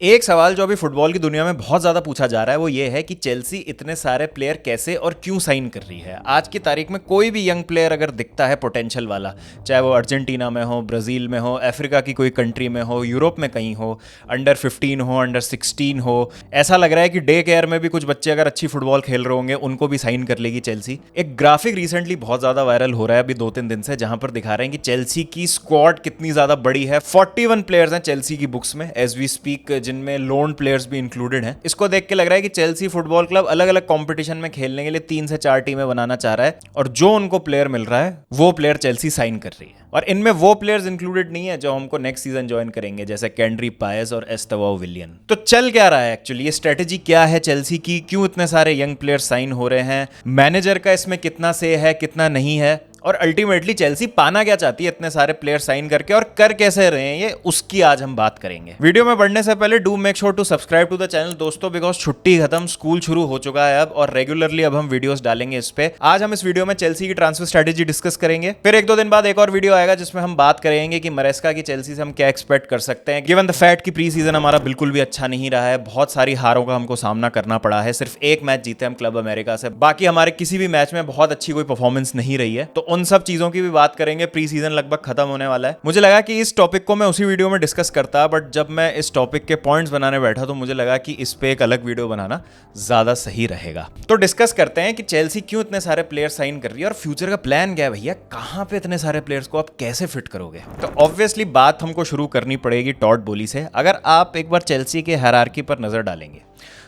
एक सवाल जो अभी फुटबॉल की दुनिया में बहुत ज्यादा पूछा जा रहा है वो ये है कि चेल्सी इतने सारे प्लेयर कैसे और क्यों साइन कर रही है। आज की तारीख में कोई भी यंग प्लेयर अगर दिखता है पोटेंशियल वाला, चाहे वो अर्जेंटीना में हो, ब्राजील में हो, अफ्रीका की कोई कंट्री में हो, यूरोप में कहीं हो, अंडर 15 हो, अंडर 16 हो, ऐसा लग रहा है कि डे केयर में भी कुछ बच्चे अगर अच्छी फुटबॉल खेल रहे होंगे उनको भी साइन कर लेगी चेल्सी। एक ग्राफिक रिसेंटली बहुत ज्यादा वायरल हो रहा है अभी 2-3 दिन से, जहां पर दिखा रहे हैं कि चेल्सी की स्क्वाड कितनी ज्यादा बड़ी है। 41 प्लेयर्स हैं चेल्सी की बुक्स में एज वी स्पीक, जिनमें लोन प्लेयर्स भी इंक्लूडेड हैं। इसको देख के लग रहा है कि चेल्सी फुटबॉल क्लब अलग अलग कंपटीशन में खेलने के लिए 3 से 4 टीमें बनाना चाह रहा है, और जो उनको प्लेयर मिल रहा है वो प्लेयर चेल्सी साइन कर रही है। और इनमें वो प्लेयर्स इंक्लूडेड नहीं है जो हमको नेक्स्ट सीजन ज्वाइन करेंगे, जैसे कैंड्री पायस और एस्टेवो विलियन। तो चल क्या रहा है एक्चुअली, ये स्ट्रेटेजी क्या है चेल्सी की, क्यों इतने सारे यंग प्लेयर्स साइन हो रहे हैं, मैनेजर का इसमें कितना से है कितना नहीं है, और अल्टीमेटली चेल्सी पाना क्या चाहती है इतने सारे प्लेयर साइन करके, और कर कैसे रहे हैं ये, उसकी आज हम बात करेंगे। वीडियो में बढ़ने से पहले do make sure to subscribe to the channel दोस्तों, बिकॉज छुट्टी खत्म, स्कूल शुरू हो चुका है अब, और रेगुलरली अब हम वीडियोस डालेंगे इस पे। आज हम इस वीडियो में चेल्सी की ट्रांसफर स्ट्रेटेजी डिस्कस करेंगे, फिर 1-2 दिन बाद एक और वीडियो आएगा जिसमें हम बात करेंगे कि मरेस्का की चेल्सी से हम क्या एक्सपेक्ट कर सकते हैं, गिवन द फैक्ट कि प्री सीजन हमारा बिल्कुल भी अच्छा नहीं रहा है, बहुत सारी हारों का हमको सामना करना पड़ा है, सिर्फ एक मैच जीते हम क्लब अमेरिका से, बाकी हमारे किसी भी मैच में बहुत अच्छी कोई परफॉर्मेंस नहीं रही है। तो उन सब चीजों की भी बात करेंगे। प्री सीजन लगभग खत्म होने वाला है। मुझे लगा कि इस टॉपिक को मैं उसी वीडियो में डिस्कस करता, बट जब मैं इस टॉपिक के पॉइंट्स बनाने बैठा तो मुझे लगा कि इस पे एक अलग वीडियो बनाना ज्यादा सही रहेगा। तो डिस्कस करते हैं कि चेल्सी क्यों इतने सारे प्लेयर साइन कर रही है और फ्यूचर का प्लान क्या है भैया, कहां पे इतने सारे प्लेयर्स को आप कैसे फिट करोगे। तो ऑब्वियसली बात हमको शुरू करनी पड़ेगी टॉड बोली से। अगर आप एक बार चेल्सी के हायरार्की पर नजर डालेंगे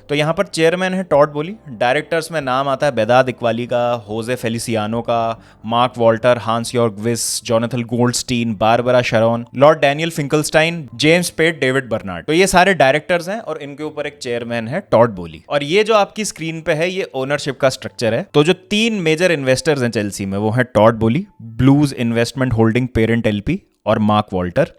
तो यहाँ पर चेयरमैन है टॉड बोली, डायरेक्टर्स में नाम आता है बेदाद इकबाली का, होजे फेलिसियानो का, Mark Walter, Hans Jorg Wyss, Jonathan Goldstein, Barbara Charone, Lord Daniel Finkelstein, James Pade, David Barnard. तो ये सारे डायरेक्टर्स हैं और इनके ऊपर एक चेयरमैन है टॉड बोली। और ये जो आपकी स्क्रीन पे है ये ओनरशिप का स्ट्रक्चर है। तो जो 3 मेजर इन्वेस्टर्स हैं चेल्सी में वो है टॉड बोली, blues investment holding parent LP और मार्क वॉल्टर,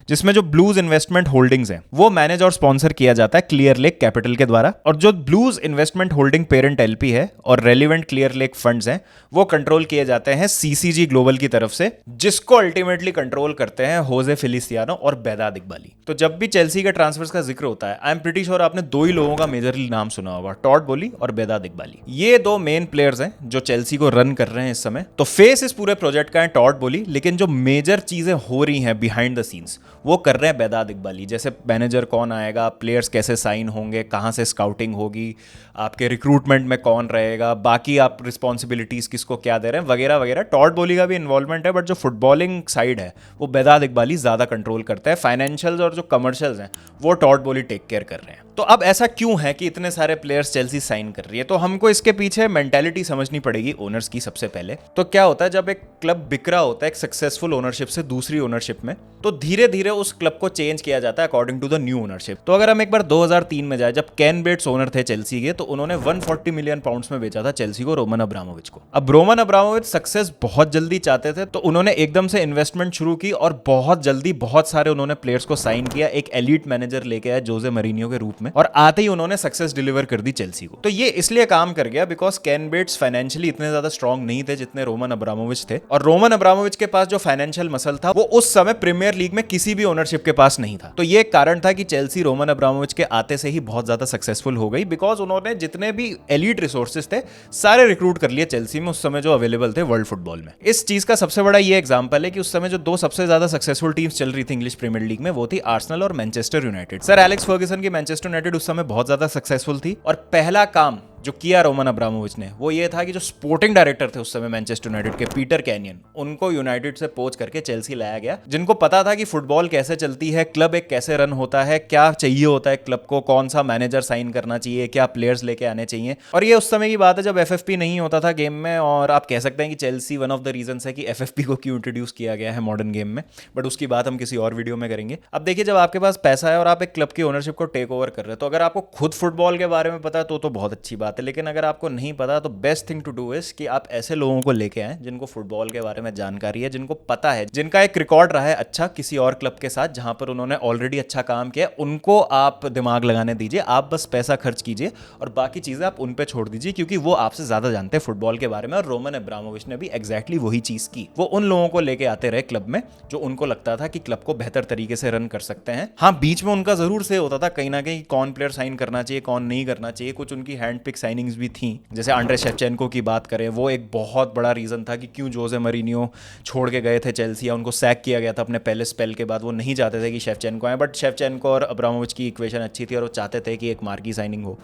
जिसमें जो ब्लूज इन्वेस्टमेंट होल्डिंग्स हैं वो मैनेज और स्पॉन्सर किया जाता है क्लियर लेक कैपिटल के द्वारा, और जो blues investment holding parent LP है और रेलिवेंट क्लियर लेक फंड्स हैं वो कंट्रोल किए जाते हैं सीसीजी ग्लोबल की तरफ से, जिसको अल्टीमेटली कंट्रोल करते हैं होजे फेलिसियानो और बेदाद इकबाली। तो जब भी चेल्सी के ट्रांसफर्स का जिक्र होता है, आई एम प्रीटी श्योर आपने 2 ही लोगों का मेजरली नाम सुना होगा, टॉड बोली और बेदाद इकबाली। ये 2 मेन प्लेयर्स हैं जो चेल्सी को रन कर रहे हैं इस समय। तो फेस इस पूरे प्रोजेक्ट का है टॉड बोली, लेकिन जो मेजर चीजें हो रही हैं बिहाइंड द सीन्स वो कर रहे हैं बेदाद इकबाली। जैसे मैनेजर कौन आएगा, प्लेयर्स कैसे साइन होंगे, कहां से स्काउटिंग होगी, आपके रिक्रूटमेंट में कौन रहेगा, बाकी आप रिस्पॉन्सिबिलिटीज किसको क्या दे रहे हैं, वगैरह वगैरह। टॉड बोली का भी इन्वॉल्वमेंट है, बट जो फुटबॉलिंग साइड है वो बेदाद इकबाली ज्यादा कंट्रोल करता है। फाइनेंशियल्स और जो कमर्शियल्स हैं वो टॉड बोली टेक केयर कर रहे हैं। तो अब ऐसा क्यों है कि इतने सारे प्लेयर्स चेल्सी साइन कर रही है, तो हमको इसके पीछे मेंटालिटी समझनी पड़ेगी ओनर्स की सबसे पहले। तो क्या होता है जब एक क्लब बिक रहा होता है एक सक्सेसफुल ओनरशिप से दूसरी ओनरशिप में, तो धीरे धीरे उस क्लब को चेंज किया जाता है according to the new ownership. तो अगर हम एक बार 2003 में जाए, जब केन बेट्स ओनर थे चेल्सी के, तो उन्होंने 140 मिलियन पाउंड्स में बेचा था चेल्सी को रोमन अब्रामोविच को। अब रोमन अब्रामोविच सक्सेस बहुत जल्दी चाहते थे, तो उन्होंने एकदम से इन्वेस्टमेंट शुरू की और बहुत जल्दी बहुत सारे उन्होंने प्लेयर्स को साइन किया। एक एलीट मैनेजर लेके आया जोजे मरीनियो के रूप में, और आते ही उन्होंने सक्सेस डिलीवर कर दी चेल्सी को। तो ये इसलिए काम कर गया बिकॉज केन बेट्स फाइनेंशियली इतने ज्यादा स्ट्रांग नहीं थे जितने रोमन अब्रामोविच थे, और रोमन अब्रामोविच के पास जो फाइनेंशियल मसल था वो उस समय प्रीमियर लीग में किसी भी ओनरशिप के पास नहीं था। तो ये एक कारण था कि चेल्सी रोमन अब्रामोविच के आते से ही बहुत ज्यादा सक्सेसफुल हो गई, बिकॉज उन्होंने जितने भी एलीट रिसोर्सेज थे सारे रिक्रूट कर लिए चेल्सी में उस समय जो अवेलेबल थे वर्ल्ड फुटबॉल में। इस चीज का सबसे बड़ा ये एग्जांपल है कि उस समय जो 2 सबसे ज्यादा सक्सेसफुल टीम्स चल रही थी इंग्लिश प्रीमियर लीग में वो थी आर्सेनल और Manchester United. Sir Alex Ferguson की मैनचेस्टर यूनाइटेड उस समय बहुत ज्यादा सक्सेसफुल थी, और पहला काम जो किया रोमन अब्रामोविच ने वो ये था कि जो स्पोर्टिंग डायरेक्टर थे उस समय मैनचेस्टर यूनाइटेड के, पीटर कैनियन, उनको यूनाइटेड से पोच करके चेल्सी लाया गया, जिनको पता था कि फुटबॉल कैसे चलती है, क्लब एक कैसे रन होता है, क्या चाहिए होता है क्लब को, कौन सा मैनेजर साइन करना चाहिए, क्या प्लेयर्स लेके आने चाहिए। और ये उस समय की बात है जब एफएफपी नहीं होता था गेम में, और आप कह सकते हैं कि Chelsea one of the reasons है कि एफएफपी को क्यों इंट्रोड्यूस किया गया है मॉडर्न गेम में, बट उसकी बात हम किसी और वीडियो में करेंगे। अब देखिए, जब आपके पास पैसा है और आप एक क्लब की ओनरशिप को टेक ओवर कर रहे हो, तो अगर आपको खुद फुटबॉल के बारे में पता है तो बहुत अच्छी बात बात है, लेकिन अगर आपको नहीं पता तो best thing to do is कि आप ऐसे लोगों को लेके आएं जिनको फुटबॉल के बारे में जानकारी है, जिनको पता है, जिनका एक रिकॉर्ड रहा है अच्छा किसी और क्लब के साथ जहां पर उन्होंने ऑलरेडी अच्छा काम किया। उनको आप दिमाग लगाने दीजिए, आप बस पैसा खर्च कीजिए और बाकी चीजें आप उन पे छोड़ दीजिए, क्योंकि वो आपसे ज्यादा जानते हैं फुटबॉल के बारे में। और रोमन अब्रामोविच ने भी एग्जैक्टली वही चीज की। वो उन लोगों को लेके आते रहे क्लब में जो उनको लगता था कि क्लब को बेहतर तरीके से रन कर सकते हैं। हाँ, बीच में उनका जरूर से होता था कहीं ना कहीं कौन प्लेयर साइन करना चाहिए, कौन नहीं करना चाहिए। कुछ उनकी हैंड पिक साइनिंग्स भी थी, जैसे आंड्रे शेवचेंको की बात करें, वो एक बहुत बड़ा रीजन था कि क्यों जोसे मरीनियो छोड़ के गए थे चेल्सी, या उनको सैक किया गया था अपने पहले स्पेल के बाद। वो नहीं चाहते थे कि शेवचेंको आए, बट शेवचेंको और अब्रामोविच की इक्वेशन अच्छी थी और वो चाहते थे कि एक मार्की साइनिंग हो।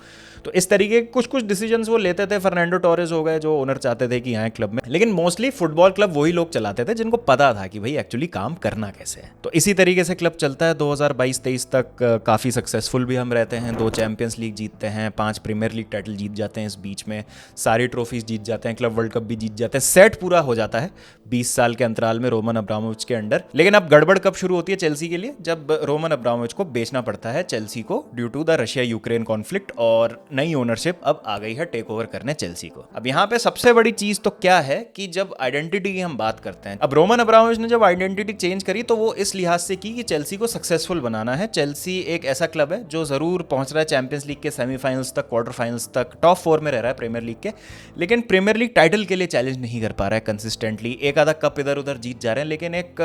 तो इस तरीके कुछ कुछ डिसीजंस वो लेते थे। फर्नांडो टोरेस हो गए जो ओनर चाहते थे कि आए क्लब में, लेकिन मोस्टली फुटबॉल क्लब वही लोग चलाते थे जिनको पता था कि भाई एक्चुअली काम करना कैसे है। तो इसी तरीके से क्लब चलता है 2022-23 तक। काफ़ी सक्सेसफुल भी हम रहते हैं, 2 चैंपियंस लीग जीतते हैं, 5 प्रीमियर लीग टाइटल जीत जाते हैं, इस बीच में सारी ट्रॉफीज जीत जाते हैं, क्लब वर्ल्ड कप भी जीत जाते हैं। सेट पूरा हो जाता है 20 साल के अंतराल में रोमन अब्रामोविच के अंडर। लेकिन अब गड़बड़ कब शुरू होती है चेल्सी के लिए, जब रोमन अब्रामोविच को बेचना पड़ता है चेल्सी को due to the Russia Ukraine conflict, और नई ओनरशिप अब आ गई है टेक ओवर करने चेल्सी को। अब यहाँ पे सबसे बड़ी चीज तो क्या है कि जब आइडेंटिटी की हम बात करते हैं, अब रोमन अब्रामोविच ने जब आइडेंटिटी चेंज करी तो वो इस लिहाज से की कि चेल्सी को सक्सेसफुल बनाना है। चेल्सी एक ऐसा क्लब है जो जरूर पहुंच रहा है चैंपियंस लीग के सेमीफाइनल्स तक, क्वार्टर फाइनल्स तक, टॉप 4 में रह रहा है प्रीमियर लीग के, लेकिन प्रीमियर लीग टाइटल के लिए चैलेंज नहीं कर पा रहा है कंसिस्टेंटली। एक आधा कप इधर उधर जीत जा रहे हैं, लेकिन एक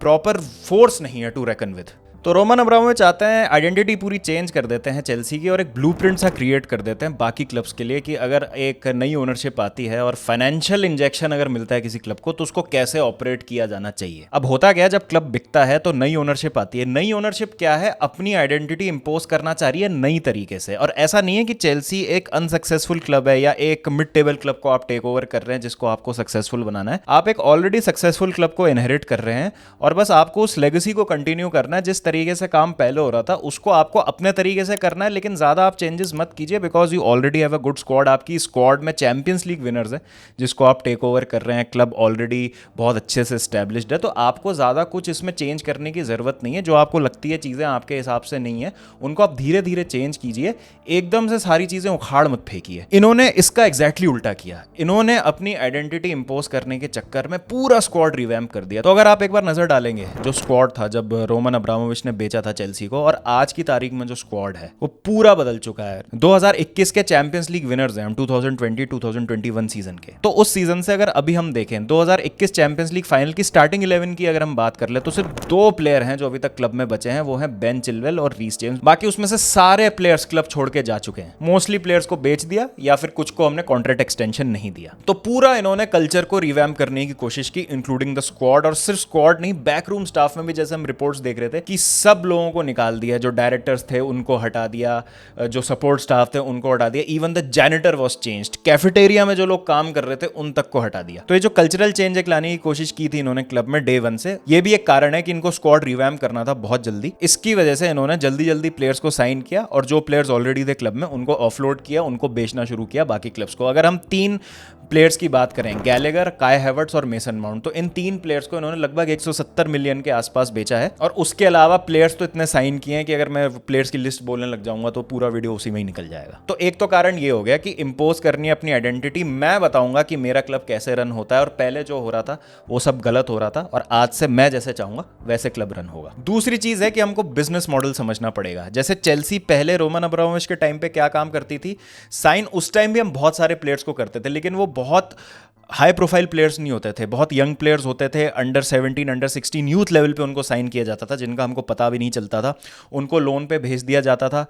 प्रॉपर फोर्स नहीं है टू रेकन विद। तो रोमन अब्रामोविच आते हैं, आइडेंटिटी पूरी चेंज कर देते हैं चेल्सी की और एक ब्लूप्रिंट सा क्रिएट कर देते हैं बाकी क्लब्स के लिए कि अगर एक नई ओनरशिप आती है और फाइनेंशियल इंजेक्शन अगर मिलता है किसी क्लब को तो उसको कैसे ऑपरेट किया जाना चाहिए। अब होता क्या है, जब क्लब बिकता है तो नई ओनरशिप आती है। नई ओनरशिप क्या है, अपनी आइडेंटिटी इंपोज करना चाह रही है नई तरीके से। और ऐसा नहीं है कि चेल्सी एक अनसक्सेसफुल क्लब है या एक मिड टेबल क्लब को आप टेक ओवर कर रहे हैं जिसको आपको सक्सेसफुल बनाना है। आप एक ऑलरेडी सक्सेसफुल क्लब को इनहेरिट कर रहे हैं और बस आपको उस लेगेसी को कंटिन्यू करना है। जिस तरीके से काम पहले हो रहा था उसको आपको अपने तरीके से करना है, लेकिन ज्यादा आप चेंजेस मत कीजिए because you already have a good squad. आपकी स्क्वाड में चैंपियंस लीग विनर्स है जिसको आप टेक ओवर कर रहे हैं, क्लब ऑलरेडी बहुत अच्छे से एस्टैब्लिश्ड है, तो आपको ज्यादा कुछ इसमें चेंज करने की जरूरत नहीं है। जो आपको लगती है चीजें आपके हिसाब से नहीं है उनको आप धीरे धीरे चेंज कीजिए, एकदम से सारी चीजें उखाड़ मत फेंकिए। इन्होंने इसका एग्जैक्टली उल्टा किया। इन्होंने अपनी आइडेंटिटी इंपोज करने के चक्कर में पूरा स्क्वाड रिवैम्प कर दिया। तो अगर आप एक बार नजर डालेंगे जो स्क्वाड था जब रोमन अब्रामोविच ने बेचा था चेल्सी को, और आज की तारीख में जो स्क्वाड है वो पूरा बदल चुका है। 2021 के चैंपियंस लीग विनर्स हैं हम 2020-2021 सीजन के। तो उस सीजन से अगर अभी हम देखें 2021 चैंपियंस लीग फाइनल की स्टार्टिंग 11 की अगर हम बात कर ले तो सिर्फ 2 प्लेयर हैं जो अभी तक क्लब में बचे हैं, वो हैं बेन चिलवेल और रीस जेम्स। बाकी उसमें से सारे प्लेयर्स क्लब छोड़ के जा चुके हैं। मोस्टली प्लेयर्स को बेच दिया या फिर कुछ को हमने कॉन्ट्रैक्ट एक्सटेंशन नहीं दिया। तो पूरा इन्होंने कल्चर को रिवैम्प करने की कोशिश की इंक्लूडिंग द स्क्वाड। और सिर्फ स्क्वाड नहीं, बैकरूम स्टाफ में भी जैसे हम रिपोर्ट्स देख रहे थे कि सब लोगों को निकाल दिया। जो डायरेक्टर्स थे उनको हटा दिया, जो सपोर्ट स्टाफ थे उनको हटा दिया, even the janitor was changed. Cafeteria में जो लोग काम कर रहे थे उन तक को हटा दिया। तो ये जो कल्चरल चेंज एक लाने की कोशिश की थी इन्होंने क्लब में डे 1 से, ये भी एक कारण है कि इनको स्क्वाड रिवैम्प करना था बहुत जल्दी। इसकी वजह से इन्होंने जल्दी जल्दी प्लेयर्स को साइन किया और जो प्लेयर्स ऑलरेडी थे क्लब में उनको ऑफलोड किया, उनको बेचना शुरू किया बाकी क्लब्स को। अगर हम 3 प्लेयर्स की बात करें, गैलेगर, काय हैवर्ट्स और मेसन माउंट, तो इन 3 प्लेयर्स को इन्होंने लगभग 170 मिलियन के आसपास बेचा है। और उसके अलावा प्लेयर्स तो इतने साइन किए हैं कि अगर मैं प्लेयर्स की लिस्ट बोलने लग जाऊंगा तो पूरा वीडियो उसी में ही निकल जाएगा। तो एक तो कारण ये हो गया कि इंपोज करनी है अपनी आइडेंटिटी। मैं बताऊंगा कि मेरा क्लब कैसे रन होता है और पहले जो हो रहा था वो सब गलत हो रहा था और आज से मैं जैसे चाहूंगा वैसे क्लब रन होगा। दूसरी चीज है कि हमको बिजनेस मॉडल समझना पड़ेगा। जैसे चेल्सी पहले रोमन अब्रामोविच के टाइम पे क्या काम करती थी, साइन उस टाइम भी हम बहुत सारे प्लेयर्स को करते थे, लेकिन वो बहुत हाई प्रोफाइल प्लेयर्स नहीं होते थे, बहुत यंग प्लेयर्स होते थे। अंडर 17, अंडर 16 यूथ लेवल पे उनको साइन किया जाता था जिनका हमको पता भी नहीं चलता था। उनको लोन पे भेज दिया जाता था।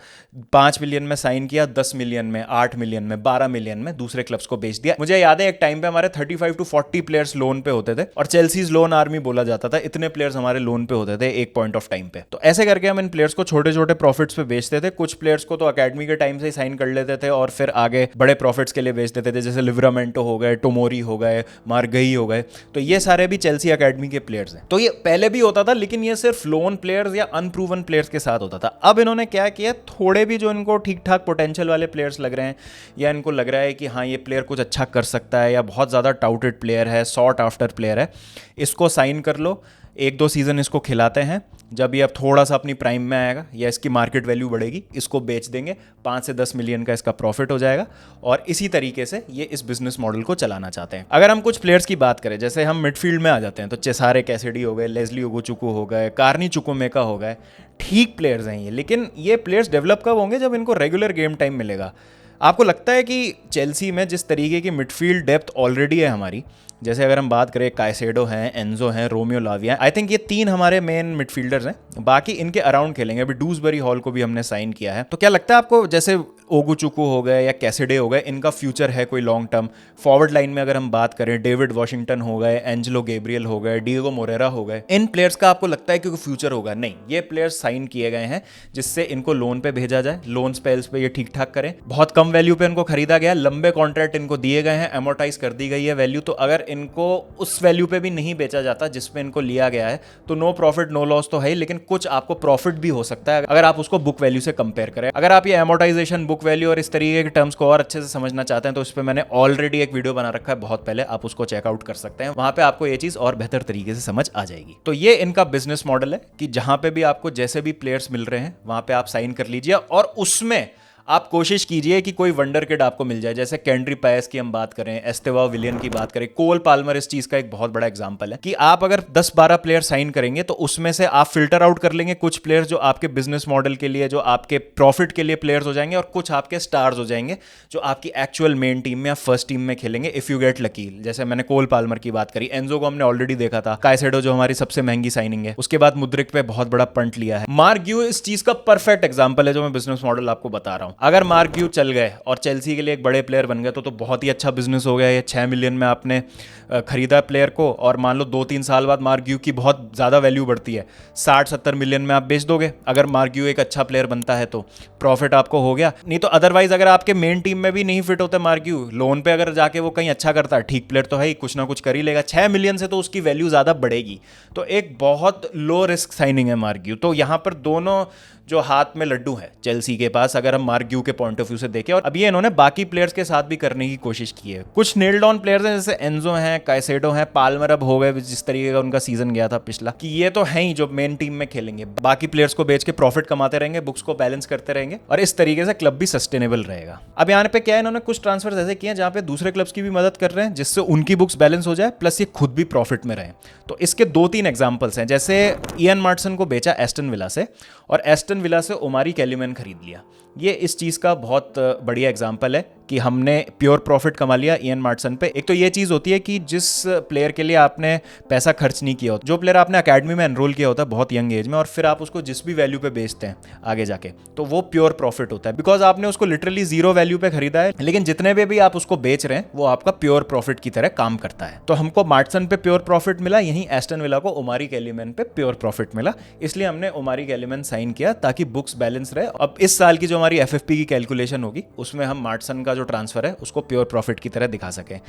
5 मिलियन में साइन किया, 10 मिलियन में, 8 मिलियन में, 12 मिलियन में दूसरे क्लब्स को बेच दिया। मुझे याद है एक टाइम पे हमारे 35 to 40 प्लेयर्स लोन पे होते थे और चेल्सीज लोन आर्मी बोला जाता था। इतने प्लेयर्स हमारे लोन पे होते थे एक पॉइंट ऑफ टाइम पे। तो ऐसे करके हम इन प्लेयर्स को छोटे छोटे प्रॉफिट्स पे बेचते थे। कुछ प्लेयर्स को तो अकेडमी के टाइम से ही साइन कर लेते थे और फिर आगे बड़े प्रॉफिट्स के लिए बेच देते थे, जैसे लिवरामेंटो हो गए, टोमोरी हो गए, गई हो गए। तो ये सारे भी चेल्सी एकेडमी के प्लेयर्स हैं। तो ये पहले भी होता था, लेकिन ये सिर्फ लोन प्लेयर्स या अनप्रूवन प्लेयर्स के साथ होता था। अब इन्होंने क्या किया, थोड़े भी जो इनको ठीक ठाक पोटेंशियल वाले प्लेयर्स लग रहे हैं या इनको लग रहा है कि हाँ ये प्लेयर कुछ अच्छा कर सकता है या बहुत ज़्यादा टाउटेड प्लेयर है, सॉट आफ्टर प्लेयर है, इसको साइन कर लो। एक दो सीज़न इसको खिलाते हैं, जब ये अब थोड़ा सा अपनी प्राइम में आएगा या इसकी मार्केट वैल्यू बढ़ेगी, इसको बेच देंगे, 5 से 10 मिलियन का इसका प्रॉफिट हो जाएगा। और इसी तरीके से ये इस बिजनेस मॉडल को चलाना चाहते हैं। अगर हम कुछ प्लेयर्स की बात करें, जैसे हम मिडफील्ड में आ जाते हैं, तो चेसारे कैसिडी हो गए, लेस्ली ओगोचुकू हो गए, कार्नी चुकोमेका हो गए, ठीक प्लेयर्स हैं ये, लेकिन ये प्लेयर्स डेवलप कब होंगे? जब इनको रेगुलर गेम टाइम मिलेगा। आपको लगता है कि चेल्सी में जिस तरीके की मिडफील्ड डेप्थ ऑलरेडी है हमारी, जैसे अगर हम बात करें काइसेडो हैं, एंजो हैं, रोमियो लाविया, आई थिंक ये 3 हमारे मेन मिडफील्डर्स हैं, बाकी इनके अराउंड खेलेंगे। अभी डूसबरी हॉल को भी हमने साइन किया है। तो क्या लगता है आपको, जैसे ओगुचुकू हो गए या कैसिडे हो गए, इनका फ्यूचर है कोई लॉन्ग टर्म? फॉरवर्ड लाइन में अगर हम बात करें, डेविड वॉशिंगटन हो गए, एंजेलो गैब्रियल हो गए, डिएगो मोरेरा हो गए, इन प्लेयर्स का आपको लगता है कि फ्यूचर होगा? नहीं, ये प्लेयर्स साइन किए गए हैं जिससे इनको लोन पे भेजा जाए, लोन स्पेल्स पे ये ठीक ठाक करें। बहुत कम वैल्यू पे इनको खरीदा गया, लंबे कॉन्ट्रैक्ट इनको दिए गए हैं, एमोटाइज कर दी गई है वैल्यू। तो अगर इनको उस वैल्यू पे भी नहीं बेचा जाता जिसपे इनको लिया गया है, तो नो प्रॉफिट नो लॉस तो है ही, लेकिन कुछ आपको प्रॉफिट भी हो सकता है अगर आप उसको बुक वैल्यू से कंपेयर करें। अगर आप ये एमोटाइजेशन, बुक वैल्यू और इस तरीके के टर्म्स को और अच्छे से समझना चाहते हैं, तो इस पर मैंने ऑलरेडी एक वीडियो बना रखा है बहुत पहले, आप उसको चेकआउट कर सकते हैं। वहां पे आपको ये चीज और बेहतर तरीके से समझ आ जाएगी। तो ये इनका बिजनेस मॉडल है कि जहां पे भी आपको जैसे भी प्लेयर्स मिल रहे हैं, वहां पे आप साइन कर लीजिए और उसमें आप कोशिश कीजिए कि कोई वंडर किड आपको मिल जाए। जैसे कैंड्री पायस की हम बात करें, एस्तेवा विलियन की बात करें, कोल पाल्मर इस चीज का एक बहुत बड़ा एग्जांपल है कि आप अगर 10-12 प्लेयर साइन करेंगे तो उसमें से आप फिल्टर आउट कर लेंगे कुछ प्लेयर्स जो आपके बिजनेस मॉडल के लिए, जो आपके प्रॉफिट के लिए प्लेयर्स हो जाएंगे, और कुछ आपके स्टार्स हो जाएंगे जो आपकी एक्चुअल मेन टीम में या फर्स्ट टीम में खेलेंगे इफ यू गेट लकी। जैसे मैंने कोल पाल्मर की बात करी, एंजो को हमने ऑलरेडी देखा था, काइसेडो जो हमारी सबसे महंगी साइनिंग है, उसके बाद मुद्रिक पे बहुत बड़ा पंट लिया है। मार्क ग्यू इस चीज का परफेक्ट एग्जांपल है जो मैं बिजनेस मॉडल आपको बता रहा हूं। अगर मार्क ग्यू चल गए और चेल्सी के लिए एक बड़े प्लेयर बन गए तो बहुत ही अच्छा बिजनेस हो गया। ये 6 मिलियन में आपने खरीदा प्लेयर को, और मान लो 2-3 साल बाद मार्क ग्यू की बहुत ज़्यादा वैल्यू बढ़ती है, 60-70 मिलियन में आप बेच दोगे। अगर मार्क ग्यू एक अच्छा प्लेयर बनता है तो प्रॉफिट आपको हो गया। नहीं तो अदरवाइज अगर आपके मेन टीम में भी नहीं फिट होता मार्क ग्यू, लोन पे अगर जाके वो कहीं अच्छा करता है, ठीक प्लेयर तो है ही, कुछ ना कुछ कर ही लेगा, 6 मिलियन से तो उसकी वैल्यू ज़्यादा बढ़ेगी। तो एक बहुत लो रिस्क साइनिंग है मार्क ग्यू। तो यहाँ पर दोनों जो हाथ में लड्डू है चेल्सी के पास, अगर हम मार्क ग्यू के पॉइंट ऑफ व्यू से देखें। और अभी इन्होंने बाकी प्लेयर्स के साथ भी करने की कोशिश की है। कुछ नेल्ड ऑन प्लेयर्स हैं, जैसे एंजो हैं, काइसेडो हैं, पाल्मर अब हो गए जिस तरीके का उनका सीजन गया था पिछला, कि ये तो हैं ही जो मेन टीम में खेलेंगे। बाकी प्लेयर्स को बेच के प्रॉफिट कमाते रहेंगे, बुक्स को बैलेंस करते रहेंगे, और इस तरीके से क्लब भी सस्टेनेबल रहेगा। अब यहाँ पे क्या है, इन्होंने कुछ ट्रांसफर ऐसे किए हैं जहाँ पे दूसरे क्लब्स की भी मदद कर रहे हैं, जिससे उनकी बुक्स बैलेंस हो जाए, प्लस ये खुद भी प्रॉफिट में रहे। तो इसके 2-3 एग्जाम्पल्स हैं। जैसे इयन मार्टसन को बेचा एस्टन विला से, और एस्टन विला से ओमारी कैलिमैन खरीद लिया। ये इस चीज़ का बहुत बढ़िया एग्जाम्पल है कि हमने प्योर प्रॉफिट कमा लिया इयन मार्टसन पे। एक तो ये चीज़ होती है कि जिस प्लेयर के लिए आपने पैसा खर्च नहीं किया होता, जो प्लेयर आपने अकेडमी में एनरोल किया होता है बहुत यंग एज में, और फिर आप उसको जिस भी वैल्यू पे बेचते हैं आगे जाके, तो वो प्योर प्रॉफिट होता है, बिकॉज आपने उसको लिटरली 0 वैल्यू पे खरीदा है, लेकिन जितने भी आप उसको बेच रहे हैं वो आपका प्योर प्रॉफिट की तरह काम करता है। तो हमको मार्टसन पे प्योर प्रॉफिट मिला, यहीं एस्टन विला को ओमारी कैलिमैन पे प्योर प्रॉफिट मिला, इसलिए हमने ओमारी कैलिमैन साइन किया ताकि बुक्स बैलेंस रहे। अब इस साल की जो हमारी एफएफपी की कैलकुलेशन होगी उसमें हम मार्टसन का जो ट्रांसफर है उसको प्योर प्रॉफिट की तरह दिखा सकें।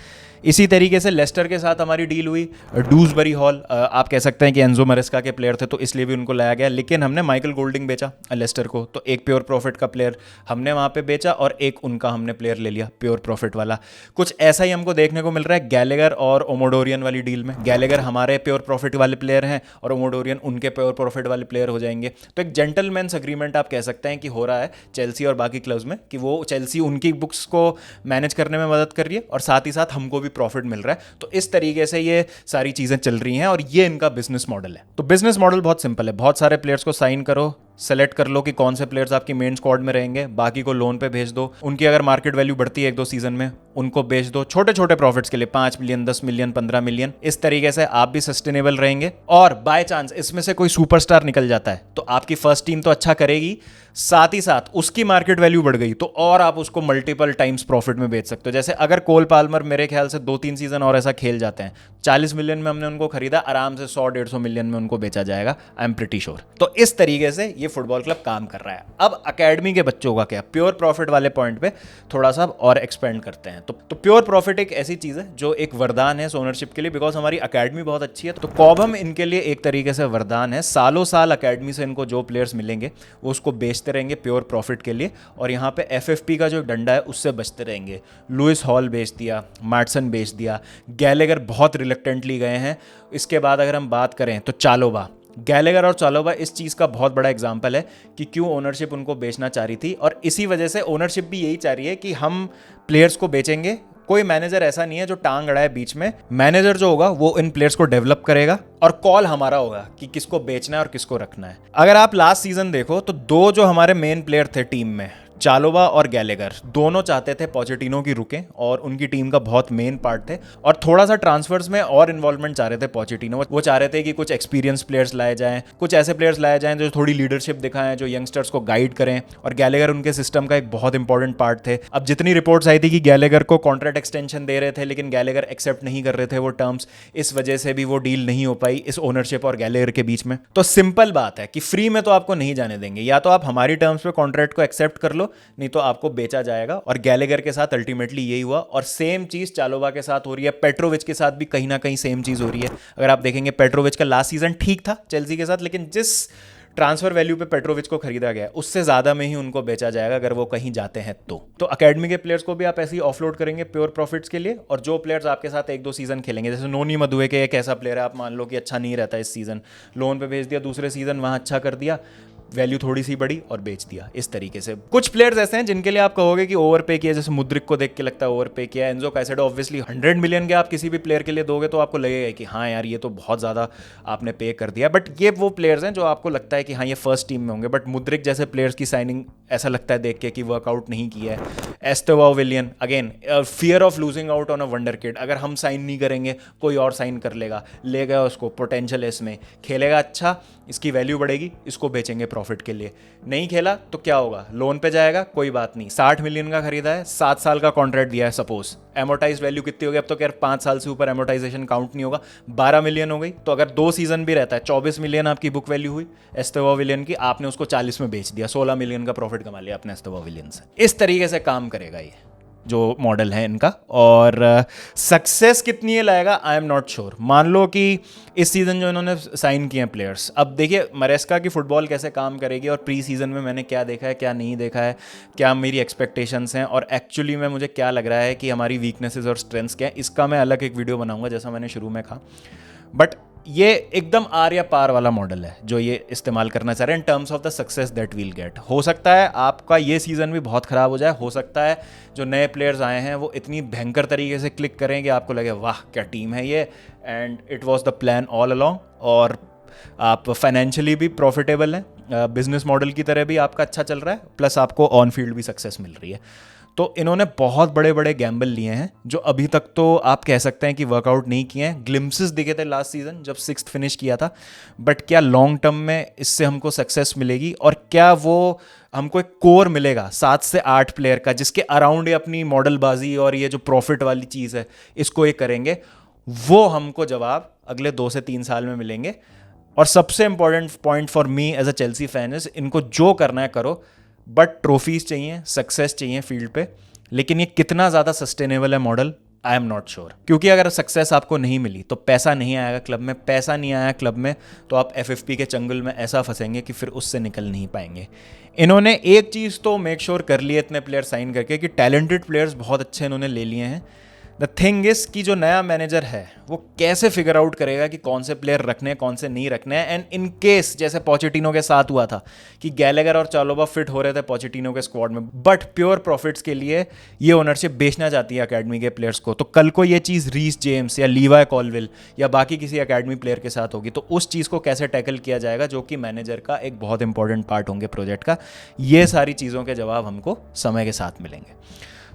इसी तरीके से लेस्टर के साथ हमारी डील हुई। डूसबरी हॉल आप कह सकते हैं कि एंजो मरेस्का के प्लेयर थे तो इसलिए भी उनको लाया गया, लेकिन हमने माइकल गोल्डिंग बेचा लेस्टर को, तो एक प्योर प्रॉफिट का प्लेयर हमने वहां पे बेचा और एक उनका हमने प्लेयर ले लिया प्योर प्रॉफिट वाला। कुछ ऐसा ही हमको देखने को मिल रहा है गैलेगर और ओमोडोरियन वाली डील में। गैलेगर हमारे प्योर प्रॉफिट वाले प्लेयर हैं और ओमोडोरियन उनके प्योर प्रॉफिट वाले प्लेयर हो जाएंगे। तो एक जेंटलमैन्स एग्रीमेंट आप कह सकते हैं कि हो रहा है चेल्सी और बाकी क्लब्स में, कि वो चेल्सी उनकी बुक्स को मैनेज करने में मदद कर रही है और साथ ही साथ हमको भी प्रॉफिट मिल रहा है। तो इस तरीके से ये सारी चीज़ें चल रही हैं और ये इनका बिजनेस मॉडल है। तो बिजनेस मॉडल बहुत सिंपल है, बहुत सारे प्लेयर्स को साइन करो, सेलेक्ट कर लो कि कौन से प्लेयर्स आपकी मेन स्क्वाड में रहेंगे, बाकी को लोन पे भेज दो, उनकी अगर मार्केट वैल्यू बढ़ती है 1-2 सीजन में उनको बेच दो छोटे छोटे प्रॉफिट्स के लिए, 5 मिलियन, 10 मिलियन, 15 मिलियन। इस तरीके से आप भी सस्टेनेबल रहेंगे। और बाय चांस इसमें से कोई सुपरस्टार निकल जाता है तो आपकी फर्स्ट टीम तो अच्छा करेगी, साथ ही साथ उसकी मार्केट वैल्यू बढ़ गई तो और आप उसको मल्टीपल टाइम्स प्रॉफिट में बेच सकते हो। जैसे अगर कोल पाल्मर मेरे ख्याल से 2-3 सीजन और ऐसा खेल जाते हैं, 40 मिलियन में हमने उनको खरीदा, आराम से 100-150 मिलियन में उनको बेचा जाएगा, आई एम प्रिटी श्योर। तो इस तरीके से ये फुटबॉल क्लब काम कर रहा है। अब अकेडमी के बच्चों का क्या, प्योर प्रॉफिट वाले पॉइंट पे थोड़ा सा और एक्सपेंड करते हैं। तो प्योर प्रॉफिट एक ऐसी चीज़ है जो एक वरदान है इस ओनरशिप के लिए, बिकॉज हमारी अकेडमी बहुत अच्छी है। तो कॉबहम इनके लिए एक तरीके से वरदान है। सालों साल अकेडमी से इनको जो प्लेयर्स मिलेंगे वो उसको बेचते रहेंगे प्योर प्रॉफिट के लिए, और यहाँ पे FFP का जो डंडा है उससे बचते रहेंगे। लुइस हॉल बेच दिया, मार्टसन बेच दिया, गैलेगर बहुत रिलक्टेंटली गए हैं। इसके बाद अगर हम बात करें तो चालोबा, गैलेगर और चालोबा इस चीज़ का बहुत बड़ा एग्जाम्पल है कि क्यों ओनरशिप उनको बेचना चाह रही थी, और इसी वजह से ओनरशिप भी यही चाह रही है कि हम प्लेयर्स को बेचेंगे। कोई मैनेजर ऐसा नहीं है जो टांग अड़ा है बीच में। मैनेजर जो होगा वो इन प्लेयर्स को डेवलप करेगा और कॉल हमारा होगा कि किसको बेचना है और किसको रखना है। अगर आप लास्ट सीजन देखो तो दो जो हमारे मेन प्लेयर थे टीम में, चालोबा और गैलेगर, दोनों चाहते थे पोचेटिनो की रुकें और उनकी टीम का बहुत मेन पार्ट थे, और थोड़ा सा ट्रांसफर्स में और इन्वॉल्वमेंट चाह रहे थे पोचेटिनो। वो चाह रहे थे कि कुछ एक्सपीरियंस प्लेयर्स लाए जाएं, कुछ ऐसे प्लेयर्स लाए जाएं जो थोड़ी लीडरशिप दिखाएं, जो यंगस्टर्स को गाइड करें, और गैलेगर उनके सिस्टम का एक बहुत इंपॉर्टेंट पार्ट थे। अब जितनी रिपोर्ट्स आई थी कि गैलेगर को कॉन्ट्रैक्ट एक्सटेंशन दे रहे थे लेकिन गैलेगर एक्सेप्ट नहीं कर रहे थे वो टर्म्स, इस वजह से भी वो डील नहीं हो पाई इस ओनरशिप और गैलेगर के बीच में। तो सिंपल बात है कि फ्री में तो आपको नहीं जाने देंगे, या तो आप हमारी टर्म्स पे कॉन्ट्रैक्ट को एक्सेप्ट कर लो, नहीं तो आपको बेचा जाएगा। और गैलेगर के साथ अल्टीमेटली यही हुआ, और सेम चीज चालोबा के साथ हो रही है। पेट्रोविच के साथ भी कहीं ना कहीं सेम चीज हो रही है। अगर आप देखेंगे पेट्रोविच का लास्ट सीजन ठीक था चेल्सी के साथ, लेकिन जिस ट्रांसफर वैल्यू पे पेट्रोविच को खरीदा गया उससे ज्यादा में ही उनको बेचा जाएगा अगर वो कहीं जाते हैं तो अकेडमी के प्लेयर्स को भी आप ऐसे ही ऑफलोड करेंगे प्योर प्रॉफिट्स के लिए, और जो प्लेयर्स आपके साथ 1-2 सीजन खेलेंगे, जैसे नोनी मदुएके एक ऐसा प्लेयर है, आप मान लो कि अच्छा नहीं रहता इस सीजन, लोन पे भेज दिया, दूसरे सीजन वहां अच्छा कर दिया, वैल्यू थोड़ी सी बढ़ी और बेच दिया। इस तरीके से कुछ प्लेयर्स ऐसे हैं जिनके लिए आप कहोगे कि ओवर पे किया, जैसे मुद्रिक को देख के लगता है ओवर पे किया। एंजो कैसेडो ऑब्वियसली 100 मिलियन के आप किसी भी प्लेयर के लिए दोगे तो आपको लगेगा कि हाँ यार ये तो बहुत ज़्यादा आपने पे कर दिया, बट ये वो प्लेयर्स हैं जो आपको लगता है कि हाँ ये फर्स्ट टीम में होंगे। बट मुद्रिक जैसे प्लेयर्स की साइनिंग ऐसा लगता है देख के कि वर्कआउट नहीं किया है। Estevao Willian, again fear of losing out on a wonder kid, अगर हम साइन नहीं करेंगे कोई और साइन कर लेगा, ले गया उसको, पोटेंशियल है इसमें, खेलेगा अच्छा, इसकी वैल्यू बढ़ेगी, इसको बेचेंगे प्रॉफिट के लिए। नहीं खेला तो क्या होगा, लोन पे जाएगा, कोई बात नहीं, 60 मिलियन का खरीदा है, 7 साल का कॉन्ट्रैक्ट दिया है, सपोज एमोटाइज वैल्यू कितनी होगी, अब तो खैर 5 साल से ऊपर एमोटाइजेशन काउंट नहीं होगा, 12 मिलियन हो गई। तो अगर 2 सीजन भी रहता है 24 मिलियन आपकी बुक वैल्यू हुई एस्टेवाओ विलियन की, आपने उसको 40 में बेच दिया, 16 मिलियन का प्रॉफिट कमा लिया अपने एस्टेवाओ विलियन से। इस तरीके से काम करेगा ये जो मॉडल है इनका। और सक्सेस कितनी है लाएगा आई एम नॉट श्योर। मान लो कि इस सीज़न जो इन्होंने साइन किए हैं प्लेयर्स, अब देखिए मरेस्का की फुटबॉल कैसे काम करेगी और प्री सीज़न में मैंने क्या देखा है क्या नहीं देखा है, क्या मेरी एक्सपेक्टेशंस हैं और एक्चुअली में मुझे क्या लग रहा है कि हमारी वीकनेसेस और स्ट्रेंथ्स क्या है, इसका मैं अलग एक वीडियो बनाऊंगा जैसा मैंने शुरू में कहा। बट ये एकदम आर या पार वाला मॉडल है जो ये इस्तेमाल करना चाह रहे हैं in terms of the success that we'll get. हो सकता है आपका ये सीज़न भी बहुत ख़राब हो जाए, हो सकता है जो नए प्लेयर्स आए हैं वो इतनी भयंकर तरीके से क्लिक करें कि आपको लगे वाह क्या टीम है ये, and it was the plan all along, और आप फाइनेंशियली भी प्रॉफिटेबल हैं, बिजनेस मॉडल की तरह भी आपका अच्छा चल रहा है, प्लस आपको ऑन फील्ड भी सक्सेस मिल रही है। तो इन्होंने बहुत बड़े बड़े गैम्बल लिए हैं जो अभी तक तो आप कह सकते हैं कि वर्कआउट नहीं किए हैं। ग्लिम्पसेस दिखे थे लास्ट सीजन जब 6th फिनिश किया था, बट क्या लॉन्ग टर्म में इससे हमको सक्सेस मिलेगी और क्या वो हमको एक कोर मिलेगा 7 से 8 प्लेयर का जिसके अराउंड ये अपनी मॉडलबाजी और ये जो प्रॉफिट वाली चीज़ है इसको ये करेंगे, वो हमको जवाब अगले 2 से 3 साल में मिलेंगे। और सबसे important point for me as a Chelsea fan is इनको जो करना है करो, बट ट्रॉफीज चाहिए, सक्सेस चाहिए फील्ड पे, लेकिन ये कितना ज़्यादा सस्टेनेबल है model I am not sure. क्योंकि अगर सक्सेस आपको नहीं मिली तो पैसा नहीं आएगा क्लब में, पैसा नहीं आया क्लब में तो आप FFP के चंगुल में ऐसा फंसेंगे कि फिर उससे निकल नहीं पाएंगे। इन्होंने एक चीज़ तो मेक श्योर कर ली है इतने प्लेयर साइन करके कि टैलेंटेड प्लेयर्स बहुत अच्छे इन्होंने ले लिए हैं। द थिंग इज कि जो नया मैनेजर है वो कैसे फिगर आउट करेगा कि कौन से प्लेयर रखने हैं कौन से नहीं रखने हैं। एंड इन केस जैसे पोचेटिनो के साथ हुआ था कि गैलेगर और चालोबा फिट हो रहे थे पोचेटिनो के स्क्वाड में, बट प्योर प्रॉफिट्स के लिए ये ओनरशिप बेचना चाहती है अकेडमी के प्लेयर्स को, तो कल को ये चीज़ रीस जेम्स या लीवाई कॉलविल या बाकी किसी अकेडमी प्लेयर के साथ होगी तो उस चीज़ को कैसे टैकल किया जाएगा, जो कि मैनेजर का एक बहुत इंपॉर्टेंट पार्ट होंगे प्रोजेक्ट का। ये सारी चीज़ों के जवाब हमको समय के साथ मिलेंगे।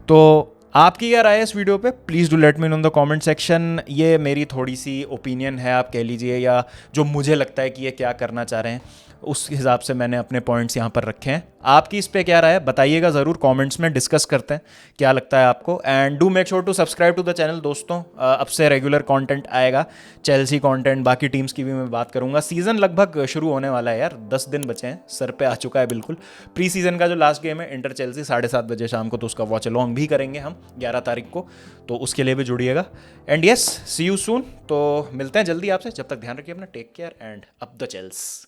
तो आपकी क्या राय है इस वीडियो पे, please do let me know in the comment section. ये मेरी थोड़ी सी ओपिनियन है आप कह लीजिए, या जो मुझे लगता है कि ये क्या करना चाह रहे हैं। उस हिसाब से मैंने अपने पॉइंट्स यहाँ पर रखे हैं। आपकी इस पे क्या राय है बताइएगा ज़रूर, कमेंट्स में डिस्कस करते हैं क्या लगता है आपको। And do make sure to subscribe to the channel दोस्तों। अब से रेगुलर कंटेंट आएगा, चेल्सी कंटेंट, बाकी टीम्स की भी मैं बात करूंगा। सीज़न लगभग शुरू होने वाला है यार, 10 दिन बचे हैं, सर पे आ चुका है बिल्कुल। प्री सीज़न का जो लास्ट गेम है इंटर चेल्सी 7:30 बजे शाम को, तो उसका वॉच अलॉन्ग भी करेंगे हम 11 तारीख को, तो उसके लिए भी जुड़िएगा। And yes, see you soon. तो मिलते हैं जल्दी आपसे, जब तक ध्यान रखिए अपना, take care and up the चेल्स।